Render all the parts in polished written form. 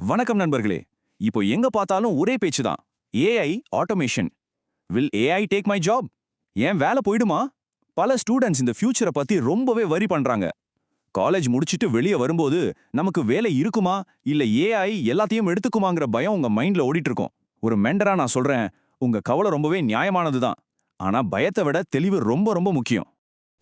வணக்கம் நண்பர்களே. இப்போ எங்க பார்த்தாலும் ஒரே பேச்சு தான். AI automation. Will AI take my job? ஏன் வேலை போயிடுமா? பல ஸ்டூடெண்ட்ஸ் இந்த ஃபியூச்சரை பத்தி ரொம்பவே வரி பண்றாங்க. காலேஜ் முடிச்சிட்டு வெளியே வரும்போது நமக்கு வேலை இருக்குமா இல்ல ஏஐ எல்லாத்தையும் எடுத்துக்குமாங்கிற பயம் உங்க மைண்ட்ல ஓடிட்டு இருக்கும். ஒரு மெண்டரா நான் சொல்றேன், உங்க கவலை ரொம்பவே நியாயமானது தான். ஆனா பயத்தை விட தெளிவு ரொம்ப ரொம்ப முக்கியம்.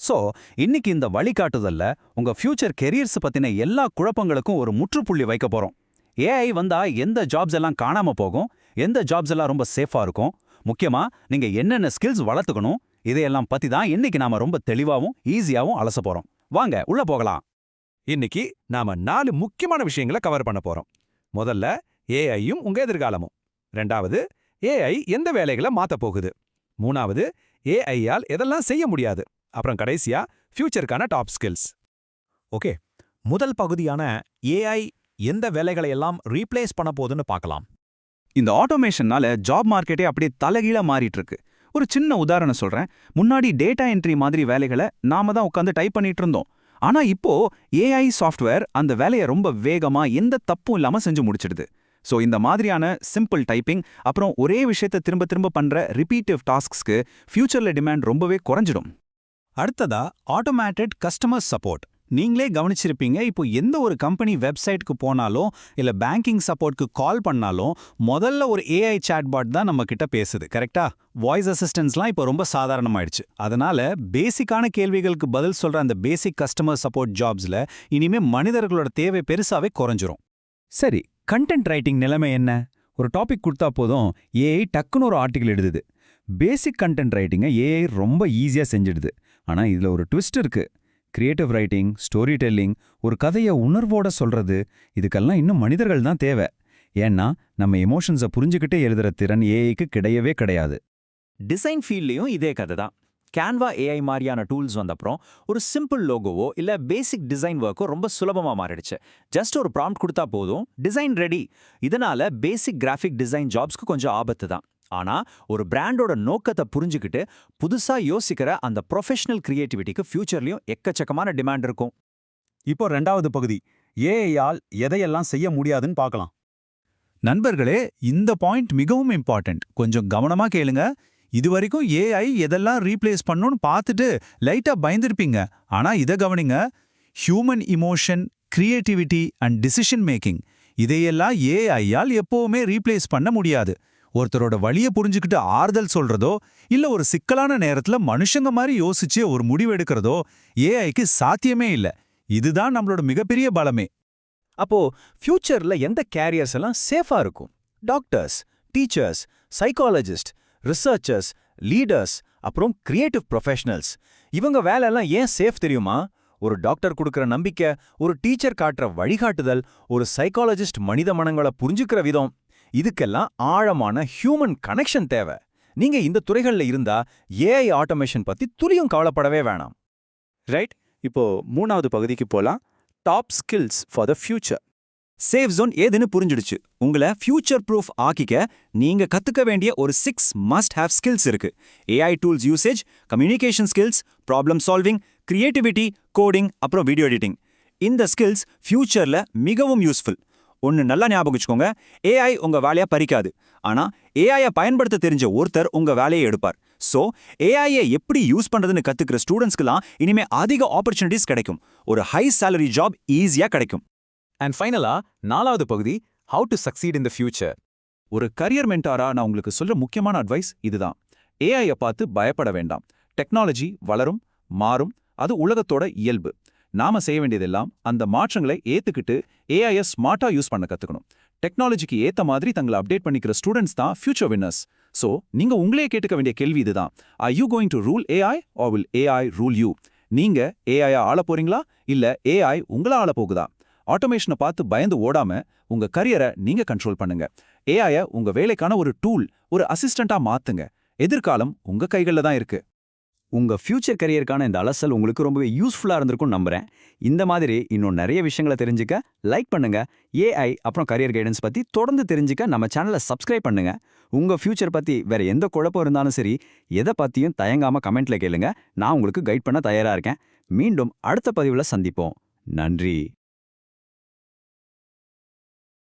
சோ இன்னைக்கு இந்த வழிகாட்டுதல்ல உங்க ஃபியூச்சர் கெரியர்ஸ் பத்தின எல்லா குழப்பங்களுக்கும் ஒரு முற்றுப்புள்ளி வைக்க போறோம். ஏஐ வந்தா எந்த ஜாப்ஸ் எல்லாம் காணாம போகும், எந்த ஜாப்ஸ் எல்லாம் ரொம்ப சேஃபா இருக்கும், முக்கியமா நீங்க என்னென்ன ஸ்கில்ஸ் வளர்த்துக்கணும், இதையெல்லாம் பத்தி தான் இன்னைக்கு நாம ரொம்ப தெளிவாவும் ஈஸியாவும் அலச போறோம். வாங்க உள்ள போகலாம். இன்னைக்கு நாம 4 முக்கியமான விஷயங்களை கவர் பண்ண போறோம். முதல்ல ஏஐயும் உங்க எதிர்காலமும். ரெண்டாவது, ஏஐ எந்த வேலைகளை மாத்த போகுது. மூணாவது, ஏஐயால் எதெல்லாம் செய்ய முடியாது. அப்புறம் கடைசியா ஃபியூச்சருக்கான டாப் ஸ்கில்ஸ். ஓகே, முதல் பகுதியான ஏஐ எந்த வேலைகளை எல்லாம் ரீப்ளேஸ் பண்ண போகுதுன்னு பார்க்கலாம். இந்த ஆட்டோமேஷன்னால ஜாப் மார்க்கெட்டே அப்படியே தலைகீழா மாறிட்டு இருக்கு. ஒரு சின்ன உதாரணம் சொல்றேன். முன்னாடி டேட்டா என்ட்ரி மாதிரி வேலைகளை நாம தான் உட்காந்து டைப் பண்ணிட்டு இருந்தோம். ஆனா இப்போ ஏஐ சாஃப்ட்வேர் அந்த வேலையை ரொம்ப வேகமா எந்த தப்பும் இல்லாம செஞ்சு முடிச்சிடுது. சோ இந்த மாதிரியான சிம்பிள் டைப்பிங் அப்புறம் ஒரே விஷயத்தை திரும்ப திரும்ப பண்ற ரிப்பீட்டிவ் டாஸ்க்ஸ்க்கு ஃபியூச்சர்ல டிமாண்ட் ரொம்பவே குறைஞ்சிடும். அடுத்ததா ஆட்டோமேட்டட் கஸ்டமர் சப்போர்ட். நீங்களே கவனிச்சிருப்பீங்க, இப்போ எந்த ஒரு கம்பெனி வெப்சைட்க்கு போனாலும் இல்ல பேங்கிங் சப்போர்ட்க்கு கால் பண்ணாலும் முதல்ல ஒரு ஏஐ சாட்பாட் தான் நம்ம கிட்ட பேசுது. கரெக்டா? வாய்ஸ் அசிஸ்டன்ஸ்லாம் இப்போ ரொம்ப சாதாரணமாயிடுச்சு. அதனால பேசிக்கான கேள்விகளுக்கு பதில் சொல்ற அந்த பேசிக் கஸ்டமர் சப்போர்ட் ஜாப்ஸ்ல இனிமே மனிதர்களோட தேவை பெருசாவே குறைஞ்சிரும். சரி, கண்டென்ட் ரைட்டிங் நிலைமை என்ன? ஒரு டாபிக் கொடுத்தா போதும் ஏஐ டக்குன்னு ஒரு ஆர்டிகல் எழுதுது. பேசிக் கண்டென்ட் ரைட்டிங்கை ஏஐ ரொம்ப ஈஸியா செஞ்சிடுது. ஆனா இதுல ஒரு ட்விஸ்ட் இருக்கு. கிரியேட்டிவ் ரைட்டிங், ஸ்டோரி டெல்லிங், ஒரு கதையை உணர்வோட சொல்றது, இதுக்கெல்லாம் இன்னும் மனிதர்கள் தான் தேவை. ஏன்னா நம்ம எமோஷன்ஸை புரிஞ்சுக்கிட்டே எழுதுற திறன் ஏஐக்கு கிடையவே கிடையாது. டிசைன் ஃபீல்ட்லையும் இதே கதை தான். கேன்வா ஏஐ மாதிரியான டூல்ஸ் வந்தப்புறம் ஒரு சிம்பிள் லோகோவோ இல்ல பேசிக் டிசைன் ஒர்க்கோ ரொம்ப சுலபமா மாறிடுச்சு. ஜஸ்ட் ஒரு ப்ராம்ப்ட் கொடுத்தா போதும், டிசைன் ரெடி. இதனால பேசிக் கிராஃபிக் டிசைன் ஜாப்ஸ்க்கு கொஞ்சம் ஆபத்து தான். ஆனா ஒரு பிராண்டோட நோக்கத்தை புரிஞ்சுக்கிட்டு புதுசா யோசிக்கிற அந்த ப்ரொஃபஷனல் கிரியேட்டிவிட்டிக்கு ஃபியூச்சர்லயும் எக்கச்சக்கமான டிமாண்ட் இருக்கும். இப்போ ரெண்டாவது பகுதி, ஏஐயால் எதையெல்லாம் செய்ய முடியாதுன்னு பார்க்கலாம். நண்பர்களே, இந்த பாயிண்ட் மிகவும் இம்பார்ட்டன்ட். கொஞ்சம் கவனமா கேளுங்க. இதுவரைக்கும் ஏஐ எதெல்லாம் ரீப்ளேஸ் பண்ணுன்னு பார்த்துட்டு லைட்டா பயந்துருப்பீங்க. ஆனா இதை கவனிங்க. Human emotion, creativity and decision making, இதையெல்லாம் ஏஐயால் எப்பவுமே ரீப்ளேஸ் பண்ண முடியாது. ஒருத்தரோட வழியை புரிஞ்சுக்கிட்டு ஆறுதல் சொல்றதோ இல்ல ஒரு சிக்கலான நேரத்துல மனுஷங்க மாதிரி யோசிச்சு ஒரு முடிவு எடுக்கிறதோ ஏஐக்கு சாத்தியமே இல்ல. இதுதான் நம்மளோட மிகப்பெரிய பலமே. அப்போ ஃபியூச்சர்ல எந்த கேரியர்ஸ் எல்லாம் சேஃபா இருக்கும்? Doctors, teachers, psychologist, researchers, leaders, அப்புறம் கிரியேட்டிவ் ப்ரொஃபஷனல்ஸ், இவங்க வேலையெல்லாம் ஏன் சேஃப் தெரியுமா? ஒரு டாக்டர் கொடுக்குற நம்பிக்கை, ஒரு டீச்சர் காட்டுற வழிகாட்டுதல், ஒரு சைக்காலஜிஸ்ட் மனித மனங்களை புரிஞ்சுக்கிற விதம், இதுக்கெல்லாம் ஆழமான ஹியூமன் கனெக்ஷன் தேவை. நீங்க இந்த துறைகள்ல இருந்தா ஏஐ ஆட்டோமேஷன் பத்தி துளியும் கவலைப்படவே வேணாம். ரைட், இப்போ மூணாவது பகுதிக்கு போலாம். Top skills for the future. Safe zone ஏதுன்னு புரிஞ்சிடுச்சு. உங்களை ஃபியூச்சர் ப்ரூஃப் ஆக்கிக்க நீங்க கத்துக்க வேண்டிய ஒரு 6 மஸ்ட் ஹேவ் ஸ்கில்ஸ் இருக்கு. AI tools usage, communication skills, problem solving, creativity, coding, அப்புறம் வீடியோ எடிட்டிங். இந்த ஸ்கில்ஸ் ஃபியூச்சர்ல மிகவும் யூஸ்ஃபுல். ஒன்னு நல்லா ஞாபகம் வச்சுக்கோங்க, ஏஐ உங்க வேலையை பறிக்காது. ஆனா ஏஐயை பயன்படுத்த தெரிஞ்ச ஒருத்தர் உங்க வேலையை எடுப்பார். சோ ஏஐயை எப்படி யூஸ் பண்றதுன்னு கத்துக்கிற ஸ்டூடெண்ட்ஸ்க்குலாம் இனிமே அதிக ஆப்பர்ச்சுனிட்டிஸ் கிடைக்கும். ஒரு ஹை சேலரி ஜாப் ஈஸியா கிடைக்கும். அண்ட் ஃபைனலா 4வது பகுதி, how to succeed in the future. ஒரு கரியர் மென்டாரா நான் உங்களுக்கு சொல்ற முக்கியமான அட்வைஸ் இதுதான். ஏஐயை பார்த்து பயப்பட வேண்டாம். டெக்னாலஜி வளரும், மாறும். அது உலகத்தோட இயல்பு. நாம செய்ய வேண்டியதெல்லாம் அந்த மாற்றங்களை ஏத்துக்கிட்டு ஏஐயை ஸ்மார்ட்டா யூஸ் பண்ண கத்துக்கணும். டெக்னாலஜிக்கு ஏத்த மாதிரி தங்களை அப்டேட் பண்ணிக்கிற ஸ்டூடெண்ட்ஸ் தான் ஃபியூச்சர் வின்னர்ஸ். சோ நீங்க உங்களையே கேட்டுக்க வேண்டிய கேள்வி இதுதான். Are you going to rule AI or will AI rule you? நீங்க ஏஐயா ஆள போறீங்களா இல்ல ஏஐ உங்கள ஆள போகுதா? ஆட்டோமேஷனை பார்த்து பயந்து ஓடாம உங்க கரியரை நீங்க கண்ட்ரோல் பண்ணுங்க. ஏஐயை உங்க வேலைக்கான ஒரு டூல், ஒரு அசிஸ்டண்டா மாத்துங்க. எதிர்காலம் உங்க கைகள்ல தான் இருக்கு. உங்க ஃபியூச்சர் கரியருக்கான இந்த அலசல் உங்களுக்கு ரொம்பவே யூஸ்ஃபுல்லா இருந்திருக்கும் நம்புறேன். இந்த மாதிரி இன்னும் நிறைய விஷயங்களை தெரிஞ்சுக்க லைக் பண்ணுங்க. ஏஐ அப்புறம் கரியர் கைடன்ஸ் பத்தி தொடர்ந்து தெரிஞ்சுக்க நம்ம சேனலை சப்ஸ்கிரைப் பண்ணுங்க. உங்க ஃபியூச்சர் பத்தி வேற எந்த குழப்பம் இருந்தாலும் சரி, எதை பத்தியும் தயங்காம கமெண்ட்ல கேளுங்க. நான் உங்களுக்கு கைட் பண்ண தயாரா இருக்கேன். மீண்டும் அடுத்த பதிவுல சந்திப்போம். நன்றி.